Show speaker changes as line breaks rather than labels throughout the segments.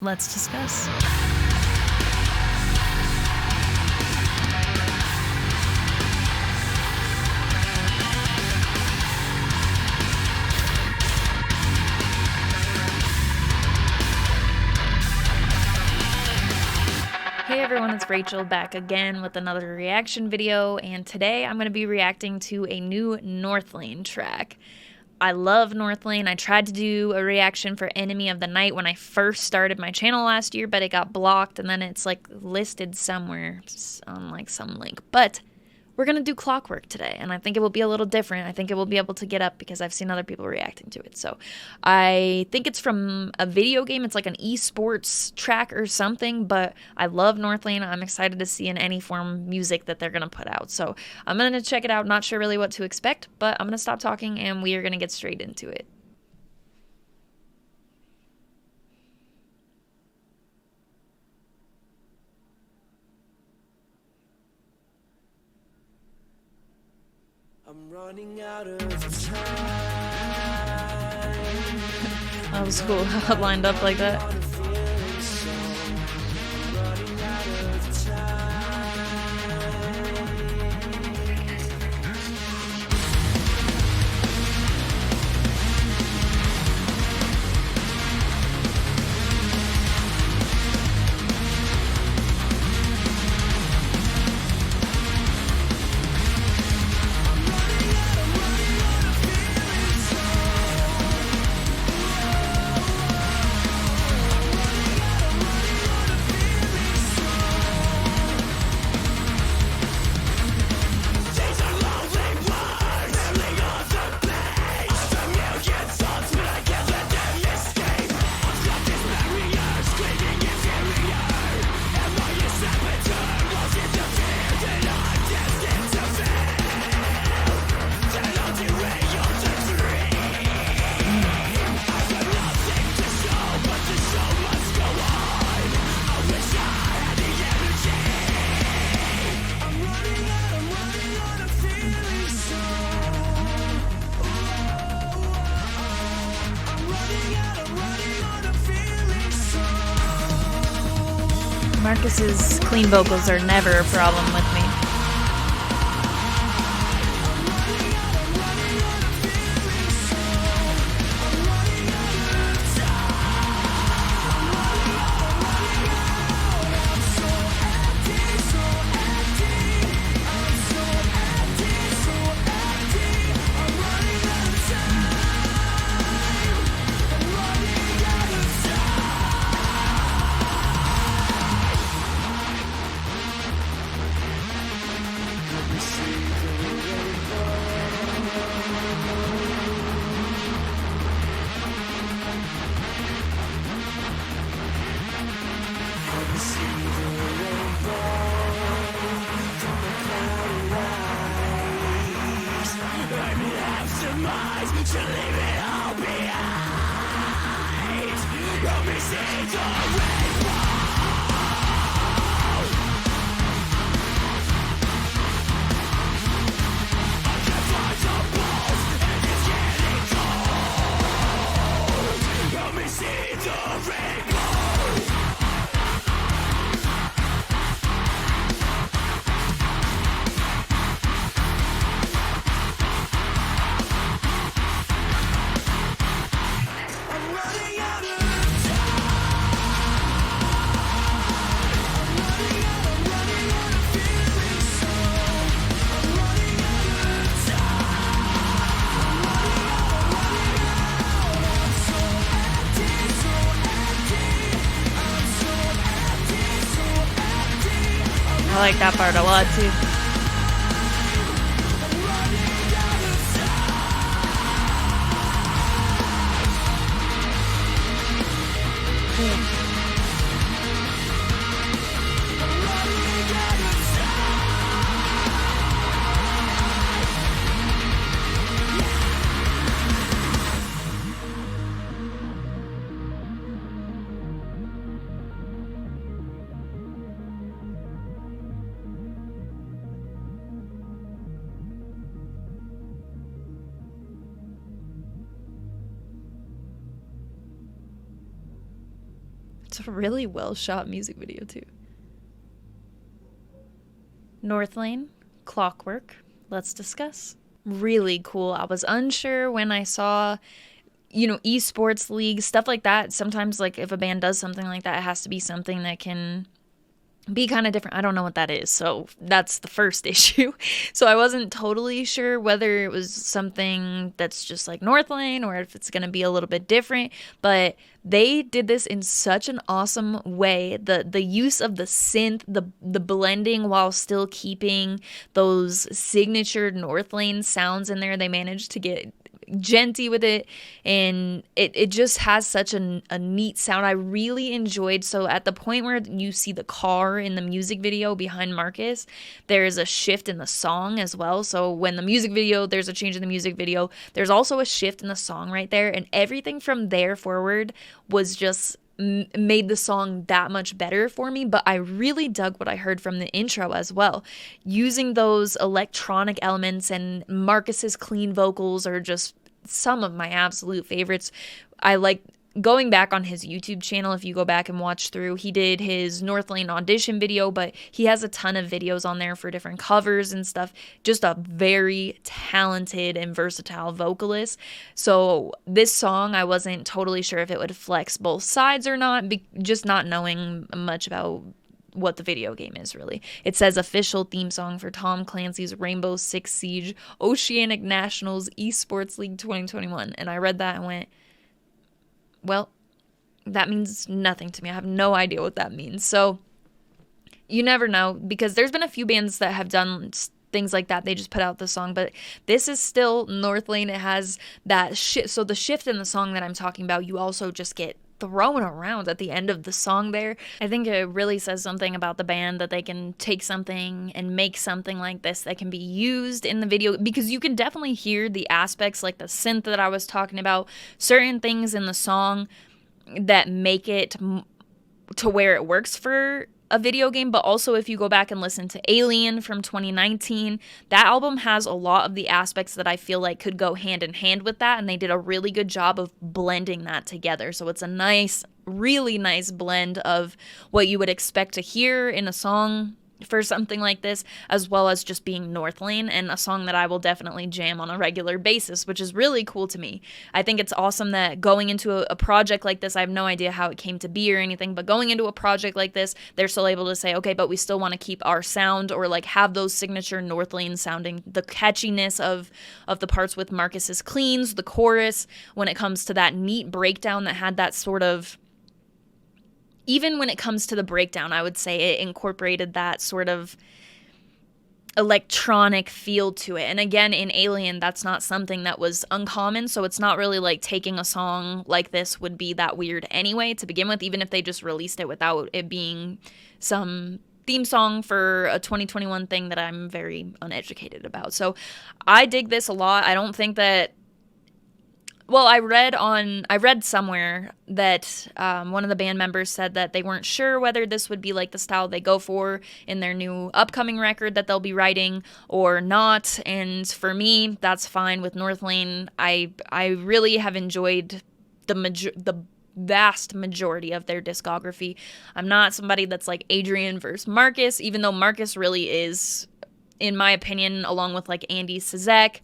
Let's discuss. Hey everyone, it's Rachel back again with another reaction video, and today I'm going to be reacting to a new Northlane track. I love Northlane. I tried to do a reaction for Enemy of the Night when I first started my channel last year, but it got blocked and then it's like listed somewhere on like some link. But we're going to do Clockwork today, and I think it will be a little different. I think it will be able to get up because I've seen other people reacting to it. So I think it's from a video game. It's like an eSports track or something, but I love Northlane. I'm excited to see in any form music that they're going to put out. So I'm going to check it out. Not sure really what to expect, but I'm going to stop talking and we are going to get straight into it.
I'm running out of time.
That was cool how it lined up like that. Marcus's clean vocals are never a problem with me.
To leave it all behind. Let me see the rainbow. I can find the balls and it's getting cold. Let me see the rainbow.
I like that part a lot too. It's a really well shot music video too. Northlane, Clockwork, let's discuss. Really cool. I was unsure when I saw, eSports leagues, stuff like that. Sometimes, like, if a band does something like that, it has to be something that can be kind of different. I don't know what that is, so that's the first issue. So I wasn't totally sure whether it was something that's just like Northlane or if it's going to be a little bit different, but they did this in such an awesome way. The use of the synth, the blending while still keeping those signature Northlane sounds in there. They managed to get genty with it, and it just has such a neat sound. I really enjoyed. So at the point where you see the car in the music video behind Marcus, there's a shift in the song as well. So when the music video, there's a change in the music video, there's also a shift in the song right there, and everything from there forward was just made the song that much better for me. But I really dug what I heard from the intro as well. Using those electronic elements and Marcus's clean vocals are just some of my absolute favorites. I like going back on his YouTube channel. If you go back and watch through, he did his Northlane audition video, but he has a ton of videos on there for different covers and stuff. Just a very talented and versatile vocalist. So this song, I wasn't totally sure if it would flex both sides or not, just not knowing much about what the video game is really. It says official theme song for Tom Clancy's Rainbow Six Siege Oceanic Nationals eSports League 2021. And I read that and went, well, that means nothing to me. I have no idea what that means. So you never know, because there's been a few bands that have done things like that. They just put out the song, but this is still Northlane. It has that shift. So the shift in the song that I'm talking about, you also just get thrown around at the end of the song there. I think it really says something about the band that they can take something and make something like this that can be used in the video, because you can definitely hear the aspects like the synth that I was talking about, certain things in the song that make it to where it works for a video game. But also, if you go back and listen to Alien from 2019, that album has a lot of the aspects that I feel like could go hand in hand with that, and they did a really good job of blending that together. So it's a nice, really nice blend of what you would expect to hear in a song for something like this, as well as just being Northlane, and a song that I will definitely jam on a regular basis, which is really cool to me. I think it's awesome that going into a project like this, I have no idea how it came to be or anything, but going into a project like this, they're still able to say, okay, but we still want to keep our sound, or like have those signature Northlane sounding, the catchiness of the parts with Marcus's cleans, the chorus, when it comes to that neat breakdown that had that sort of, even when it comes to the breakdown, I would say it incorporated that sort of electronic feel to it. And again, in Alien, that's not something that was uncommon, so it's not really like taking a song like this would be that weird anyway to begin with, even if they just released it without it being some theme song for a 2021 thing that I'm very uneducated about. So I dig this a lot. I don't think that, well, I read somewhere that one of the band members said that they weren't sure whether this would be like the style they go for in their new upcoming record that they'll be writing or not. And for me, that's fine with Northlane. I really have enjoyed the vast majority of their discography. I'm not somebody that's like Adrian versus Marcus, even though Marcus really is, in my opinion, along with like Andy Czech,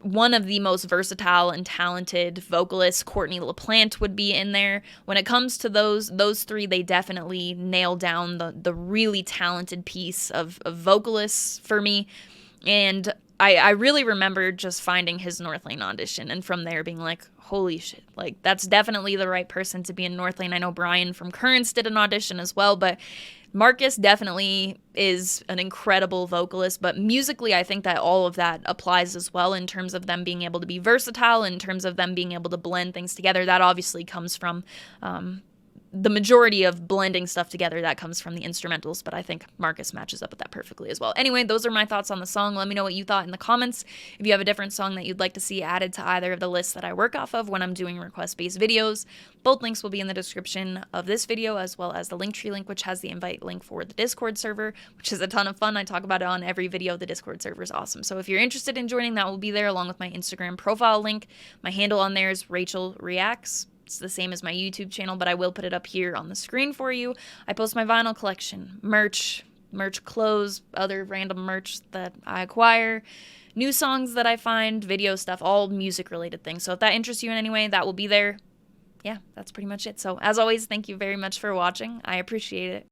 one of the most versatile and talented vocalists. Courtney LaPlante would be in there. When it comes to those three, they definitely nail down the really talented piece of vocalists for me. And I really remember just finding his Northlane audition, and from there being like, holy shit, like that's definitely the right person to be in Northlane. I know Brian from Currents did an audition as well, but Marcus definitely is an incredible vocalist, but musically I think that all of that applies as well in terms of them being able to be versatile, in terms of them being able to blend things together. That obviously comes from the majority of blending stuff together, that comes from the instrumentals, but I think Marcus matches up with that perfectly as well. Anyway, those are my thoughts on the song. Let me know what you thought in the comments. If you have a different song that you'd like to see added to either of the lists that I work off of when I'm doing request-based videos, both links will be in the description of this video, as well as the Linktree link, which has the invite link for the Discord server, which is a ton of fun. I talk about it on every video. The Discord server is awesome. So if you're interested in joining, that will be there along with my Instagram profile link. My handle on there is Rachel Reacts. It's the same as my YouTube channel, but I will put it up here on the screen for you. I post my vinyl collection, merch clothes, other random merch that I acquire, new songs that I find, video stuff, all music related things. So if that interests you in any way, that will be there. Yeah, that's pretty much it. So as always, thank you very much for watching. I appreciate it.